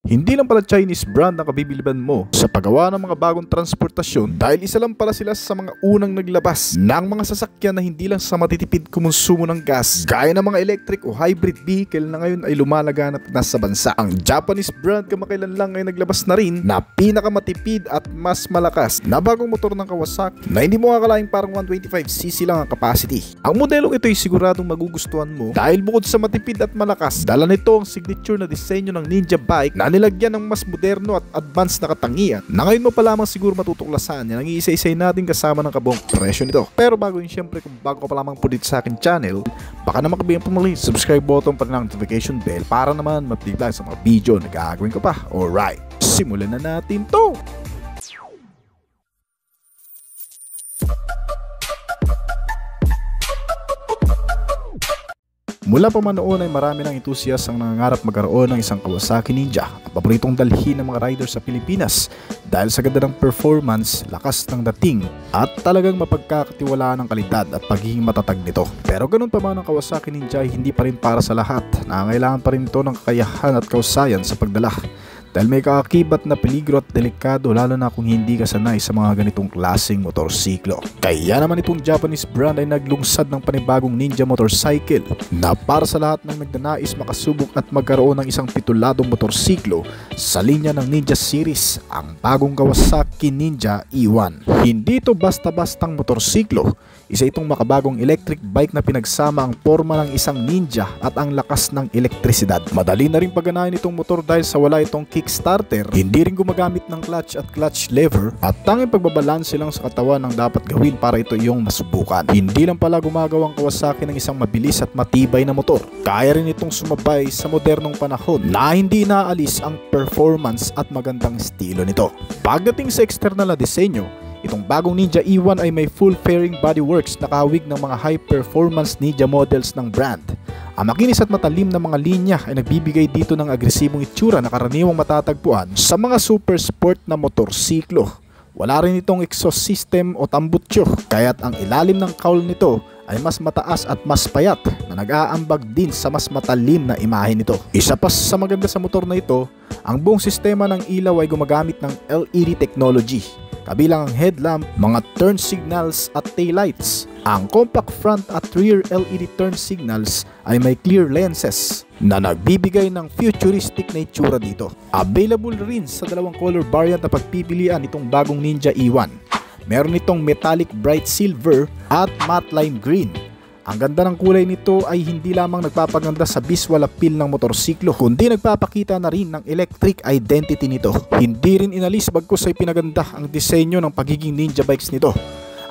Hindi lang pala Chinese brand ang kabibiliban mo sa paggawa ng mga bagong transportasyon dahil isa lang pala sila sa mga unang naglabas ng mga sasakyan na hindi lang sa matitipid kumonsumo ng gas gaya ng mga electric o hybrid vehicle na ngayon ay lumalaganap na sa bansa. Ang Japanese brand kamakailan lang ay naglabas na rin na pinakamatipid at mas malakas na bagong motor ng Kawasaki na hindi mo akalaing parang 125cc lang ang capacity. Ang modelong ito ay siguradong magugustuhan mo dahil bukod sa matipid at malakas, dala nito ang signature na disenyo ng Ninja bike na nilagyan ng mas moderno at advanced na katangian na ngayon mo pa lamang siguro matutuklasan yan ang iisa-isay natin kasama ng kabuong presyo nito. Pero bago yun, syempre kung bago ka pa lamang po dito sa akin channel, baka naman kabihan pumuli subscribe button pa rin ang notification bell para naman ma-update lang sa mga video na gagawin ko pa. Alright, simulan na natin to! Mula pa man noon ay marami ng enthusiast ang nangangarap magkaroon ng isang Kawasaki Ninja, ang paboritong dalhin ng mga riders sa Pilipinas dahil sa ganda ng performance, lakas ng dating at talagang mapagkakatiwalaan ng kalidad at pagiging matatag nito. Pero ganun pa man ang Kawasaki Ninja ay hindi pa rin para sa lahat. Nangangailangan pa rin ito ng kakayahan at kausayan sa pagdala dahil may kaakibat na peligro at delikado lalo na kung hindi ka sanay sa mga ganitong klaseng motorsiklo. Kaya naman itong Japanese brand ay naglungsad ng panibagong Ninja motorcycle na para sa lahat ng nagnanais makasubok at magkaroon ng isang pituladong motorsiklo sa linya ng Ninja series, ang bagong Kawasaki Ninja E1. Hindi ito basta-bastang motorsiklo. Isa itong makabagong electric bike na pinagsama ang forma ng isang ninja at ang lakas ng elektrisidad. Madali na rin pagganahin itong motor dahil sa wala itong kickstarter, hindi rin gumagamit ng clutch at clutch lever at tanging pagbabalanse lang sa katawan ang dapat gawin para ito iyong masubukan. Hindi lang pala gumagawa ang Kawasaki ng isang mabilis at matibay na motor. Kaya rin itong sumabay sa modernong panahon na hindi naalis ang performance at magandang estilo nito. Pagdating sa external na disenyo, itong bagong Ninja E1 ay may full fairing bodyworks na kahawig ng mga high-performance Ninja models ng brand. Ang makinis at matalim na mga linya ay nagbibigay dito ng agresibong itsura na karaniwang matatagpuan sa mga super sport na motorsiklo. Wala rin itong exhaust system o tambutso, kaya't ang ilalim ng cowl nito ay mas mataas at mas payat na nag-aambag din sa mas matalim na imahe nito. Isa pa sa maganda sa motor na ito, ang buong sistema ng ilaw ay gumagamit ng LED technology, kabilang ang headlamp, mga turn signals at taillights. Ang compact front at rear LED turn signals ay may clear lenses na nagbibigay ng futuristic na itsura dito. Available rin sa dalawang color variant na pagpipilian itong bagong Ninja E1. Meron itong metallic bright silver at matte lime green. Ang ganda ng kulay nito ay hindi lamang nagpapaganda sa visual appeal ng motorsiklo, kundi nagpapakita na rin ng electric identity nito. Hindi rin inalis bagkus ay pinaganda ang disenyo ng pagiging Ninja bikes nito.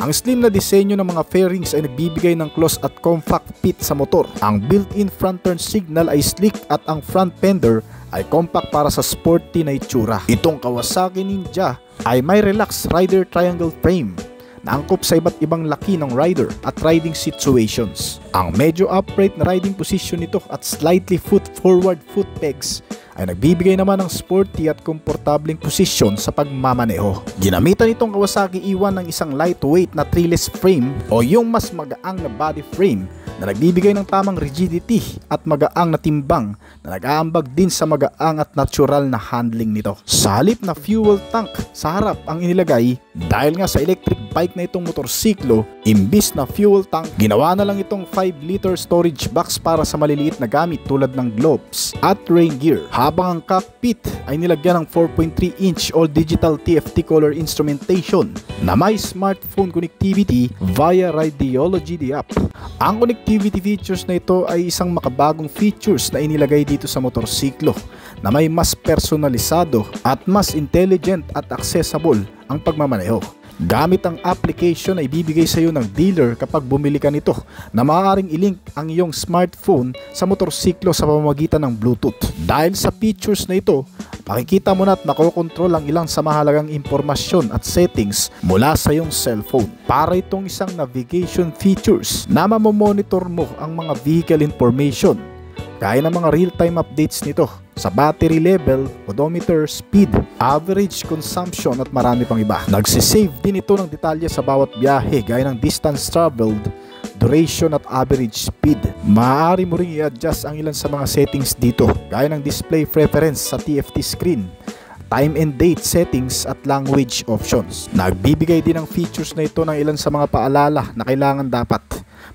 Ang slim na disenyo ng mga fairings ay nagbibigay ng close at compact fit sa motor. Ang built-in front turn signal ay slick at ang front fender ay compact para sa sporty na itsura. Itong Kawasaki Ninja ay may relaxed rider triangle frame na angkop sa iba't ibang laki ng rider at riding situations. Ang medyo upright na riding position nito at slightly foot forward foot pegs ay nagbibigay naman ng sporty at komportableng posisyon sa pagmamaneho. Ginamitan itong Kawasaki E1 ng isang lightweight na treeless frame o yung mas magaang na body frame na nagbibigay ng tamang rigidity at magaang na timbang na nag-aambag din sa magaang at natural na handling nito. Sa halip na fuel tank sa harap ang inilagay, dahil nga sa electric bike na itong motorsiklo, imbis na fuel tank, ginawa na lang itong 5-liter storage box para sa maliliit na gamit tulad ng gloves at rain gear. Habang ang cockpit ay nilagyan ng 4.3-inch all-digital TFT color instrumentation na may smartphone connectivity via Radiology the app. Ang connectivity features na ito ay isang makabagong features na inilagay dito sa motorsiklo na may mas personalisado at mas intelligent at accessible ang pagmamaneho. Gamit ang application ay bibigay sa iyo ng dealer kapag bumili ka nito na maaaring ilink ang iyong smartphone sa motorsiklo sa pamamagitan ng Bluetooth. Dahil sa features na ito, makikita mo na at makokontrol ang ilang sa mahalagang impormasyon at settings mula sa iyong cellphone. Para itong isang navigation features na mamomonitor mo ang mga vehicle information, gaya ng mga real-time updates nito sa battery level, odometer, speed, average consumption at marami pang iba. Nagsisave din ito ng detalye sa bawat biyahe gaya ng distance traveled, duration at average speed. Maaari mo ring i-adjust ang ilan sa mga settings dito, gaya ng display preference sa TFT screen, time and date settings at language options. Nagbibigay din ng features na ito ng ilan sa mga paalala na kailangan dapat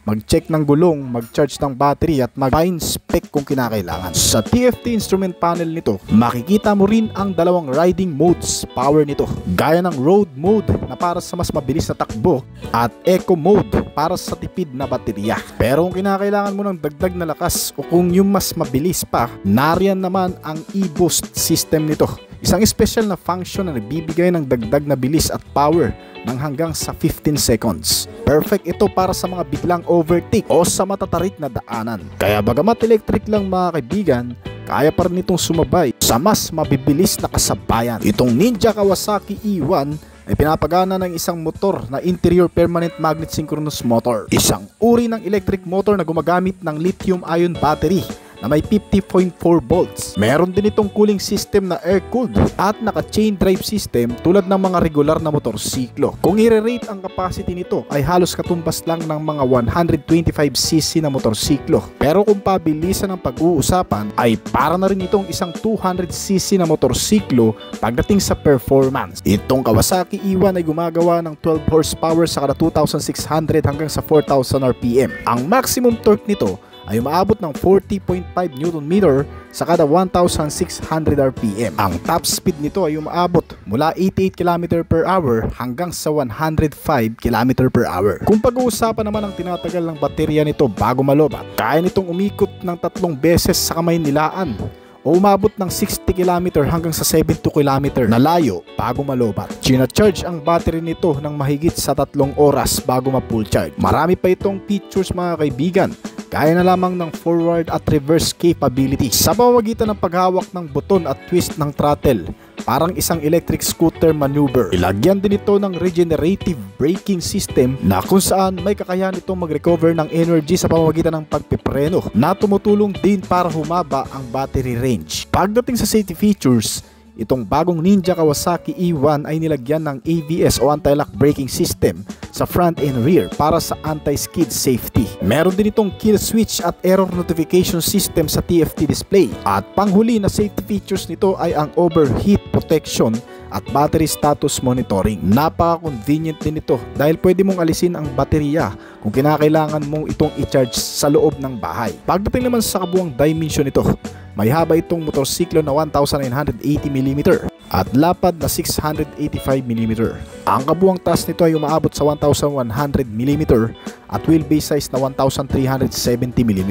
mag-check ng gulong, mag-charge ng battery at mag-find spec kung kinakailangan. Sa TFT instrument panel nito, makikita mo rin ang dalawang riding modes power nito, gaya ng road mode na para sa mas mabilis na takbo at eco mode para sa tipid na baterya. Pero kung kinakailangan mo ng dagdag na lakas o kung yung mas mabilis pa, nariyan naman ang e-boost system nito. Isang special na function na nagbibigay ng dagdag na bilis at power ng hanggang sa 15 seconds. Perfect ito para sa mga biglang overtake o sa matatarik na daanan. Kaya bagamat electric lang mga kaibigan, kaya pa rin itong sumabay sa mas mabibilis na kasabayan. Itong Ninja Kawasaki E1 ay pinapagana ng isang motor na interior permanent magnet synchronous motor. Isang uri ng electric motor na gumagamit ng lithium-ion battery na may 50.4 volts. Meron din itong cooling system na air-cooled at naka-chain drive system tulad ng mga regular na motorsiklo. Kung i-rate ang capacity nito ay halos katumbas lang ng mga 125cc na motorsiklo. Pero kung pabilisan ang pag-uusapan ay para na rin itong isang 200cc na motorsiklo pagdating sa performance. Itong Kawasaki E1 ay gumagawa ng 12 horsepower sa kada 2,600 hanggang sa 4,000 RPM. Ang maximum torque nito ay umaabot ng 40.5 Nm sa kada 1,600 RPM. Ang top speed nito ay umaabot mula 88 km per hour hanggang sa 105 km per hour. Kung pag-uusapan naman ang tinatagal ng baterya nito bago malobat, kaya nitong umikot ng 3 beses sa kamay nilaan o umabot ng 60 km hanggang sa 72 km na layo bago malobat. Gina-charge ang battery nito ng mahigit sa 3 oras bago ma-full charge. Marami pa itong features mga kaibigan, kaya na lamang ng forward at reverse capability sa pamamagitan ng paghawak ng buton at twist ng throttle. Parang isang electric scooter maneuver. Ilagyan din ito ng regenerative braking system na kung saan may kakayahan itong mag-recover ng energy sa pamamagitan ng pagpipreno na tumutulong din para humaba ang battery range. Pagdating sa safety features, itong bagong Ninja Kawasaki E1 ay nilagyan ng ABS o anti-lock braking system sa front and rear para sa anti-skid safety. Meron din itong kill switch at error notification system sa TFT display. At panghuli na safety features nito ay ang overheat protection at battery status monitoring. Napaka-convenient din ito dahil pwede mong alisin ang baterya kung kinakailangan mong itong i-charge sa loob ng bahay. Pagdating naman sa kabuuang dimension nito, may haba itong motorsiklo na 1,980mm at lapad na 685mm. Ang kabuuang taas nito ay umaabot sa 1,100mm at wheelbase size na 1,370mm.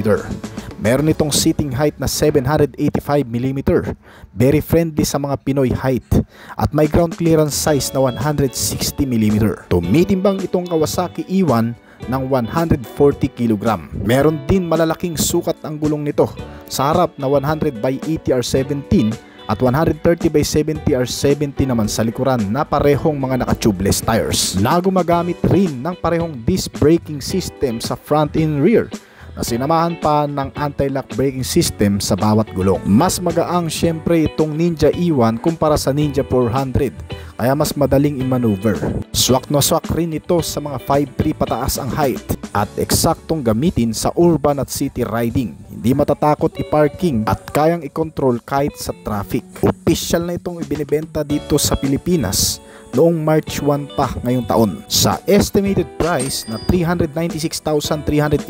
Meron itong seating height na 785mm, very friendly sa mga Pinoy height, at may ground clearance size na 160mm. Tumitimbang itong Kawasaki E1 ng 140 kg. Meron din malalaking sukat ang gulong nito sa harap na 100/80R17 at 130/70R70 naman sa likuran na parehong mga naka-tubeless tires na gumagamit rin ng parehong disc braking system sa front and rear na sinamahan pa ng anti-lock braking system sa bawat gulong. Mas magaang syempre itong Ninja E1 kumpara sa Ninja 400, kaya mas madaling i-maneuver. Swak na swak rin ito sa mga 5'3" pataas ang height at eksaktong gamitin sa urban at city riding. Hindi matatakot i-parking at kayang i-control kahit sa traffic. Official na itong ibinibenta dito sa Pilipinas noong March 1 pa ngayong taon sa estimated price na 396,385.75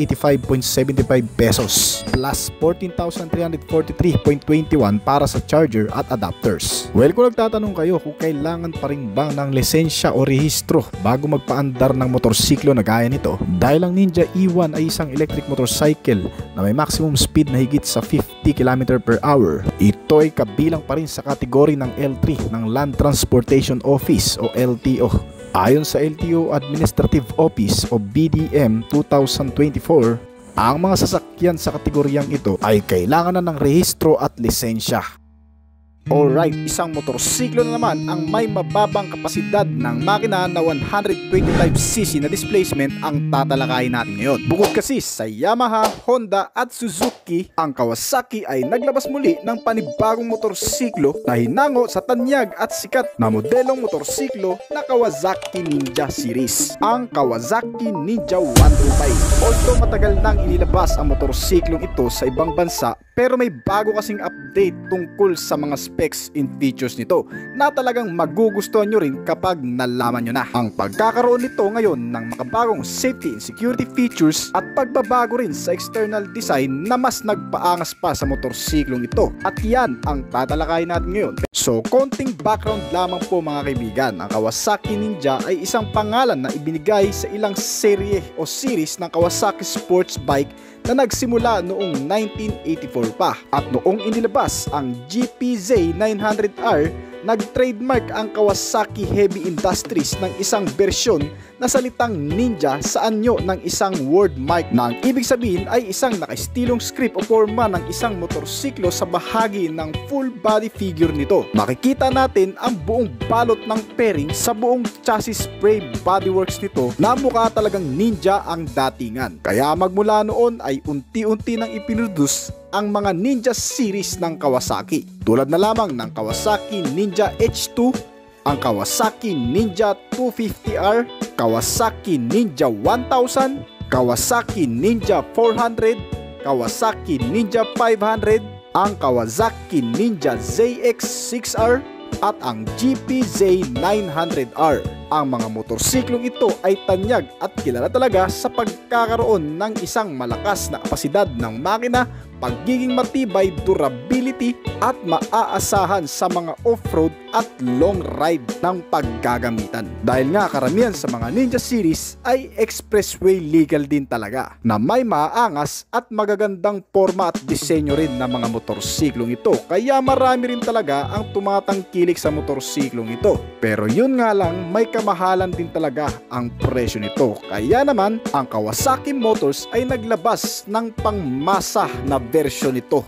pesos plus 14,343.21 para sa charger at adapters. Well, kung nagtatanong kayo kung kailangan pa rin bang ng lisensya o rehistro bago magpaandar ng motorsiklo na gaya nito, dahil ang Ninja E1 ay isang electric motorcycle na may maximum speed na higit sa 50 km per hour, ito ay kabilang pa rin sa kategory ng L3 ng Land Transportation Office o LTO. Ayon sa LTO Administrative Office o BDM 2024, ang mga sasakyan sa kategoryang ito ay kailangan na ng rehistro at lisensya. Alright, isang motorsiklo na naman ang may mababang kapasidad ng makina na 125cc na displacement ang tatalakayin natin ngayon. Bukod kasi sa Yamaha, Honda at Suzuki, ang Kawasaki ay naglabas muli ng panibagong motorsiklo na hinango sa tanyag at sikat na modelong motorsiklo na Kawasaki Ninja Series, ang Kawasaki Ninja 125. Although matagal nang inilabas ang motorsiklong ito sa ibang bansa, pero may bago kasing update tungkol sa mga specs and features nito na talagang magugustuhan nyo rin kapag nalaman nyo na. Ang pagkakaroon nito ngayon ng makabagong safety and security features at pagbabago rin sa external design na mas nagpaangas pa sa motorsiklong ito. At yan ang tatalakayin natin ngayon. So, konting background lamang po mga kaibigan. Ang Kawasaki Ninja ay isang pangalan na ibinigay sa ilang serye o series ng Kawasaki sports bike na nagsimula noong 1984 pa. At noong inilabas ang GPZ 900R, nag-trademark ang Kawasaki Heavy Industries ng isang bersyon na salitang ninja sa anyo ng isang wordmark na ang ibig sabihin ay isang nakaistilong script o forma ng isang motorsiklo sa bahagi ng full body figure nito. Makikita natin ang buong balot ng fairing sa buong chassis frame bodyworks nito na mukha talagang ninja ang datingan. Kaya magmula noon ay unti-unti nang ipinroduce ang mga Ninja series ng Kawasaki. Tulad na lamang ng Kawasaki Ninja H2, ang Kawasaki Ninja 250R, Kawasaki Ninja 1000, Kawasaki Ninja 400, Kawasaki Ninja 500, ang Kawasaki Ninja ZX6R at ang GPZ 900R. Ang mga motorsiklong ito ay tanyag at kilala talaga sa pagkakaroon ng isang malakas na kapasidad ng makina, pagiging matibay, durability at maaasahan sa mga off-road at long ride ng paggagamitan. Dahil nga karamihan sa mga Ninja series ay expressway legal din talaga na may maaangas at magagandang forma at disenyo rin ng mga motorsiklong ito. Kaya marami rin talaga ang tumatangkilik sa motorsiklong ito. Pero yun nga lang, may kamahalan din talaga ang presyo nito. Kaya naman, ang Kawasaki Motors ay naglabas ng pangmasa na version nito,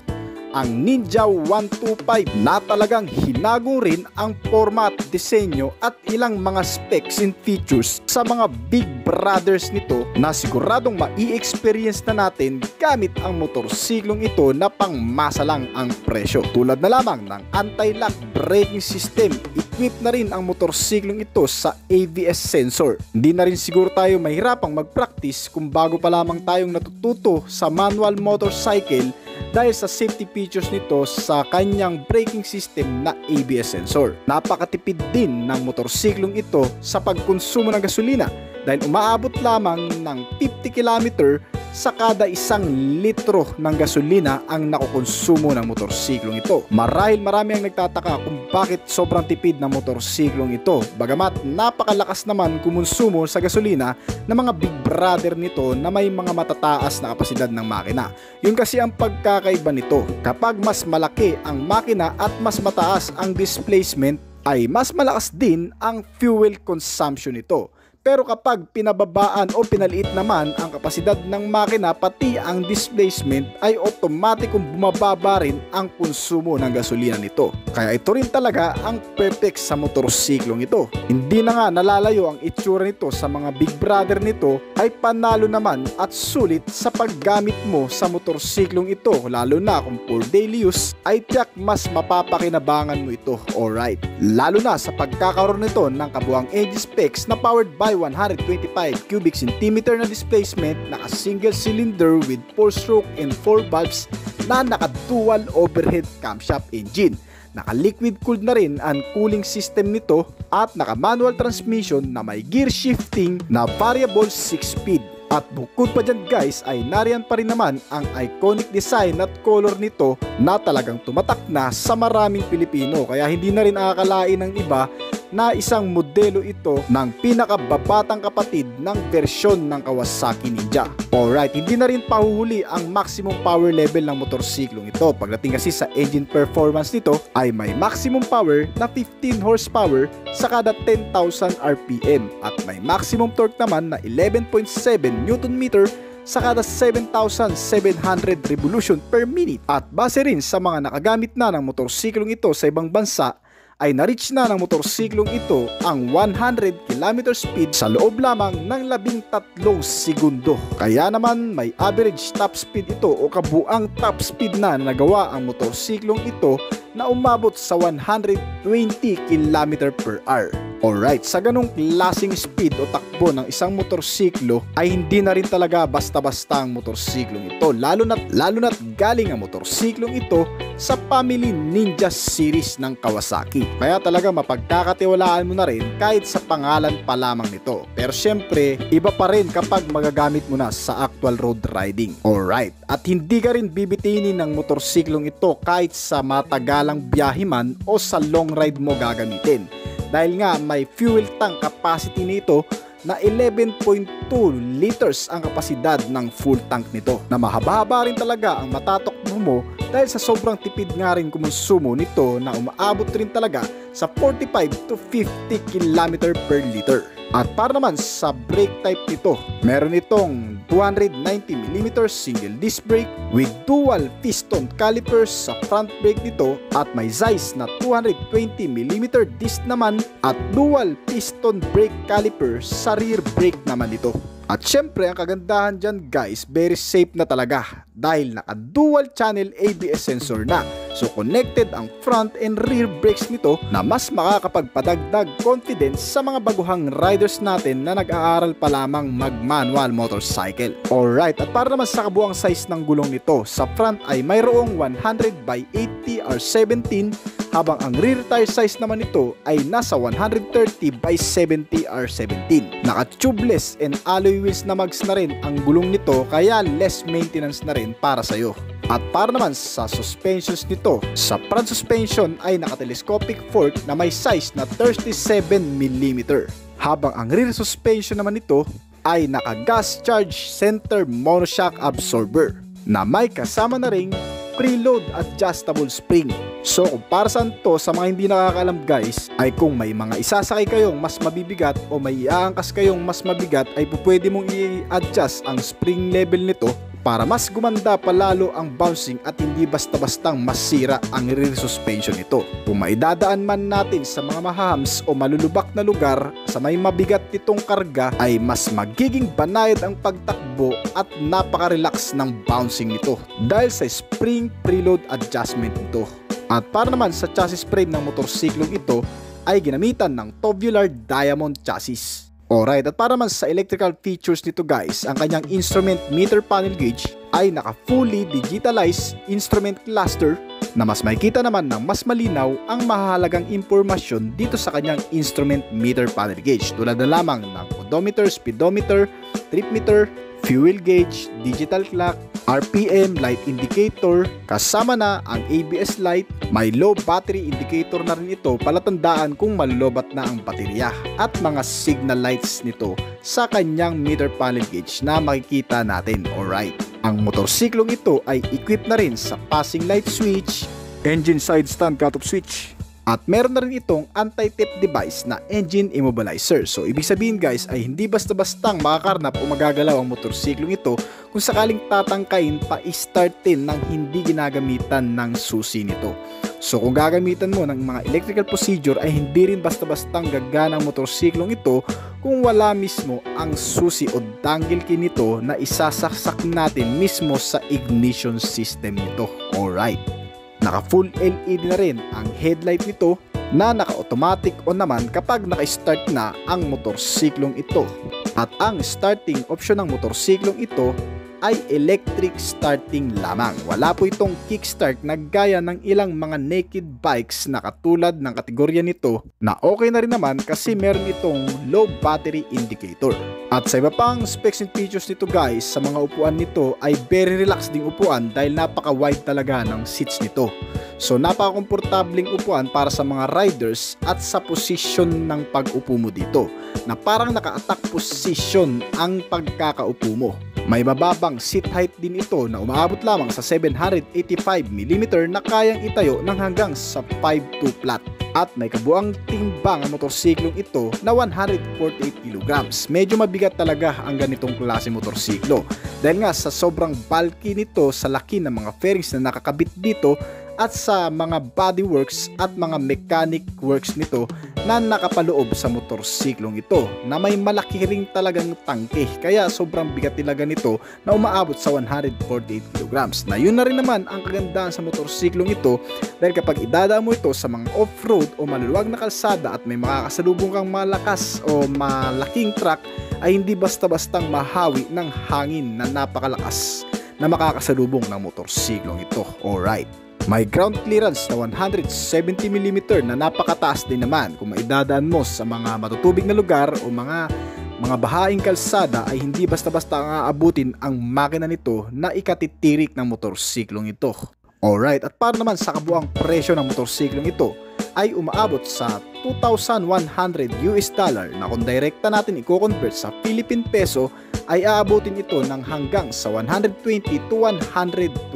ang Ninja 125, na talagang hinago rin ang format, disenyo at ilang mga specs and features sa mga big brothers nito na siguradong mai-experience na natin gamit ang motorsiklong ito na pangmasa lang ang presyo. Tulad na lamang ng anti-lock braking system, equipped na rin ang motorsiklong ito sa ABS sensor. Hindi na rin siguro tayo mahirapang mag-practice kung bago pa lamang tayong natututo sa manual motorcycle dahil sa safety features nito sa kanyang braking system na ABS sensor. Napakatipid din ng motorsiklong ito sa pagkonsumo ng gasolina dahil umaabot lamang ng 50 km sa kada 1 litro ng gasolina ang nakukonsumo ng motorsiklong ito. Marahil marami ang nagtataka kung bakit sobrang tipid ng motorsiklong ito, bagamat napakalakas naman kumonsumo sa gasolina ng mga big brother nito na may mga matataas na kapasidad ng makina. Yun kasi ang pagkakaiba nito. Kapag mas malaki ang makina at mas mataas ang displacement, ay mas malakas din ang fuel consumption nito. Pero kapag pinababaan o pinaliit naman ang kapasidad ng makina pati ang displacement, ay automatikong bumababa rin ang konsumo ng gasolina nito. Kaya ito rin talaga ang perfect sa motorsiklong ito. Hindi na nga nalalayo ang itsura nito sa mga big brother nito, ay panalo naman at sulit sa paggamit mo sa motorsiklong ito, lalo na kung for daily use, ay tiyak mas mapapakinabangan mo ito. Alright, lalo na sa pagkakaroon nito ng kabuang engine specs na powered by 125 cubic centimeter na displacement, naka single cylinder with 4-stroke and 4 valves na naka-dual overhead camshaft engine. Naka-liquid cooled na rin ang cooling system nito at naka-manual transmission na may gear shifting na variable 6-speed. At bukod pa dyan guys, ay nariyan pa rin naman ang iconic design at color nito na talagang tumatak na sa maraming Pilipino. Kaya hindi na rin akakalain ng iba na isang modelo ito ng pinakababatang kapatid ng versyon ng Kawasaki Ninja. Alright, hindi na rin pahuhuli ang maximum power level ng motorsiklong ito. Pagdating kasi sa engine performance nito, ay may maximum power na 15 horsepower sa kada 10,000 RPM at may maximum torque naman na 11.7 Nm sa kada 7,700 revolution per minute. At base rin sa mga nakagamit na ng motorsiklong ito sa ibang bansa, ay na-reach na ng motorsiklong ito ang 100 km speed sa loob lamang ng 13 segundo. Kaya naman may average top speed ito o kabuang top speed na nagawa ang motorsiklong ito na umabot sa 120 km per hour. Alright, sa ganong klaseng speed o takbo ng isang motorsiklo ay hindi na rin talaga basta-basta ang motorsiklong ito, lalo na't galing ang motorsiklong ito sa Family Ninja series ng Kawasaki. Kaya talaga mapagkakatiwalaan mo na rin kahit sa pangalan pa lamang nito. Pero syempre, iba pa rin kapag magagamit mo na sa actual road riding. Alright, at hindi ka rin bibitinin ng motorsiklong ito kahit sa matagalang biyahe man o sa long ride mo gagamitin. Dahil nga may fuel tank capacity nito na 11.2 liters ang kapasidad ng full tank nito, na mahaba-haba rin talaga ang matatakbo mo dahil sa sobrang tipid nga rin kumonsumo nito na umaabot rin talaga sa 45 to 50 km per liter. At para naman sa brake type nito, meron itong 290mm single disc brake with dual piston calipers sa front brake nito, at may Zeiss na 220mm disc naman at dual piston brake calipers sa rear brake naman nito. At syempre ang kagandahan dyan guys, very safe na talaga dahil naka dual channel ABS sensor na. So connected ang front and rear brakes nito na mas makakapagpadagdag confidence sa mga baguhang riders natin na nag-aaral pa lamang mag-manual motorcycle. Alright, at para naman sa kabuang size ng gulong nito, sa front ay mayroong 100/80 R17, habang ang rear tire size naman nito ay nasa 130/70 R17. Naka-tubeless and alloy wheels na mags na rin ang gulong nito, kaya less maintenance na rin para sa'yo. At para naman sa suspensions nito, sa front suspension ay naka-telescopic fork na may size na 37mm, habang ang rear suspension naman nito ay naka-gas charge center monoshock absorber na may kasama na ring preload adjustable spring. So kung para saan to sa mga hindi nakakaalam guys, ay kung may mga isasakay kayong mas mabibigat o may iaangkas kayong mas mabigat, ay pwede mong i-adjust ang spring level nito para mas gumanda pa lalo ang bouncing at hindi basta-bastang masira ang rear suspension nito. Kung maidadaan man natin sa mga mahams o malulubak na lugar sa may mabigat nitong karga, ay mas magiging banayad ang pagtakbo at napaka-relax ng bouncing nito dahil sa spring preload adjustment nito. At para naman sa chassis frame ng motorsiklong ito ay ginamitan ng tubular diamond chassis. Alright, at para naman sa electrical features nito guys, ang kanyang instrument meter panel gauge ay naka fully digitalized instrument cluster na mas makikita naman ng mas malinaw ang mahalagang impormasyon dito sa kanyang instrument meter panel gauge, tulad na lamang ng odometer, speedometer, trip meter, fuel gauge, digital clock, RPM, light indicator, kasama na ang ABS light, may low battery indicator na rin ito, palatandaan kung malulobat na ang baterya, at mga signal lights nito sa kanyang meter panel gauge na makikita natin. Alright, ang motorsiklong ito ay equipped na rin sa passing light switch, engine side stand cutoff switch, at meron na rin itong anti-tip device na engine immobilizer. So ibig sabihin guys ay hindi basta-bastang makakarnap o magagalaw ang motorsiklong ito kung sakaling tatangkain pa i-startin ng hindi ginagamitan ng susi nito. So kung gagamitan mo ng mga electrical procedure ay hindi rin basta-bastang gagana ang motorsiklong ito kung wala mismo ang susi o dangle key nito na isasaksak natin mismo sa ignition system nito. Alright, naka full LED na rin ang headlight nito na naka-automatic on naman kapag naka-start na ang motorsiklong ito. At ang starting option ng motorsiklong ito ay electric starting lamang. Wala po itong kickstart na gaya ng ilang mga naked bikes na katulad ng kategorya nito, na okay na rin naman kasi meron itong low battery indicator. At sa iba pang specs and features nito guys, sa mga upuan nito ay very relaxed ding upuan dahil napaka-wide talaga ng seats nito. So napaka-komportabling upuan para sa mga riders at sa posisyon ng pag-upo mo dito, na parang naka-attack position ang pagkakaupo mo. May mababang seat height din ito na umaabot lamang sa 785mm na kayang itayo ng hanggang sa 5'2" flat. At may kabuang timbang ang motorsiklong ito na 148 kilograms. Medyo mabigat talaga ang ganitong klase motorsiklo. Dahil nga sa sobrang bulky nito, sa laki ng mga fairings na nakakabit dito, at sa mga bodyworks at mga mechanic works nito na nakapaloob sa motorsiklong ito, na may malaki ring talagang tangke. Kaya sobrang bigat talaga nito na umaabot sa 148 kilograms. Na yun na rin naman ang kagandahan sa motorsiklong ito, dahil kapag idadaan mo ito sa mga off-road o maluluwag na kalsada at may makakasalubong kang malakas o malaking truck, ay hindi basta-bastang mahawi ng hangin na napakalakas na makakasalubong ng motorsiklong ito. Alright. May ground clearance na 170mm na napakataas din naman. Kung maidadaan mo sa mga matutubig na lugar o mga bahaing kalsada, ay hindi basta-basta ang aabutin ang makina nito na ikatitirik ng motorsiklong ito. Alright, at para naman sa kabuang presyo ng motorsiklong ito, ay umaabot sa $2,100 na kung direkta natin i-convert sa Philippine peso, ay aabutin ito ng hanggang sa 120 to 122,000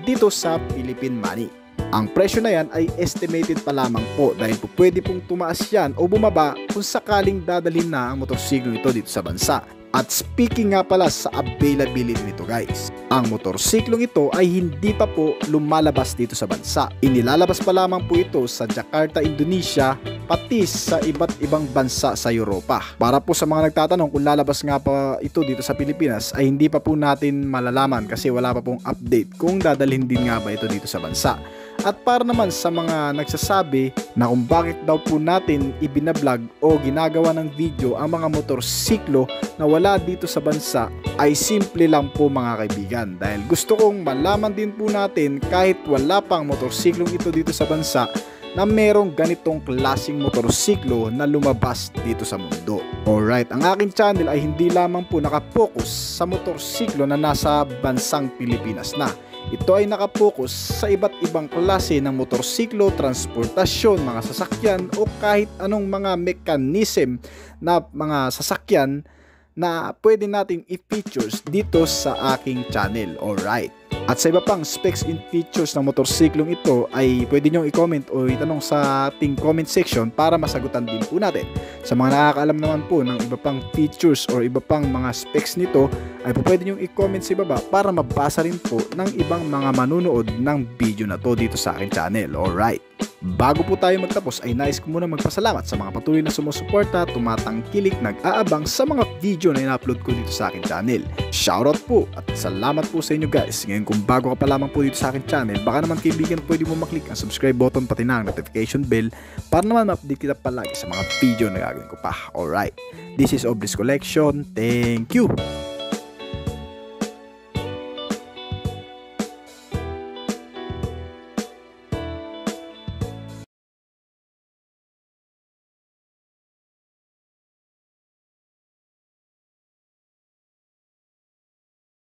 dito sa Philippine money. Ang presyo na yan ay estimated pa lamang po, dahil po pwede pong tumaas yan o bumaba kung sakaling dadalhin na ang motorsiklo ito dito sa bansa. At speaking nga pala sa availability nito guys, ang motorsiklong ito ay hindi pa po lumalabas dito sa bansa. Inilalabas pa lamang po ito sa Jakarta, Indonesia, pati sa iba't ibang bansa sa Europa. Para po sa mga nagtatanong kung lalabas nga pa ito dito sa Pilipinas, ay hindi pa po natin malalaman kasi wala pa pong update kung dadalhin din nga ba ito dito sa bansa. At para naman sa mga nagsasabi na kung bakit daw po natin ibinablog o ginagawa ng video ang mga motorsiklo na wala dito sa bansa, ay simple lang po mga kaibigan, dahil gusto kong malaman din po natin kahit wala pang motorsiklong ito dito sa bansa na merong ganitong klaseng motorsiklo na lumabas dito sa mundo. Alright, ang aking channel ay hindi lamang po nakapokus sa motorsiklo na nasa bansang Pilipinas na. Ito ay nakapokus sa iba't ibang klase ng motorsiklo, transportasyon, mga sasakyan o kahit anong mga mechanism na mga sasakyan na pwede nating i-features dito sa aking channel. Alright. At sa iba pang specs and features ng motorsiklong ito ay pwede nyo i-comment o itanong sa ating comment section para masagutan din po natin. Sa mga nakakaalam naman po ng iba pang features or iba pang mga specs nito, ay pwede nyo i-comment sa ibaba para mabasa rin po ng ibang mga manunood ng video na to dito sa aking channel. Alright. Bago po tayo magtapos ay nais ko muna magpasalamat sa mga patuloy na sumusuporta, tumatangkilik, nag-aabang sa mga video na ina-upload ko dito sa akin channel. Shoutout po at salamat po sa inyo guys. Ngayon kung bago ka pa lamang po dito sa akin channel, baka naman kaibigan pwede mo maklik ang subscribe button pati na ang notification bell para naman ma-update kita palagi sa mga video na gagawin ko pa. Alright, this is Obris Collection. Thank you!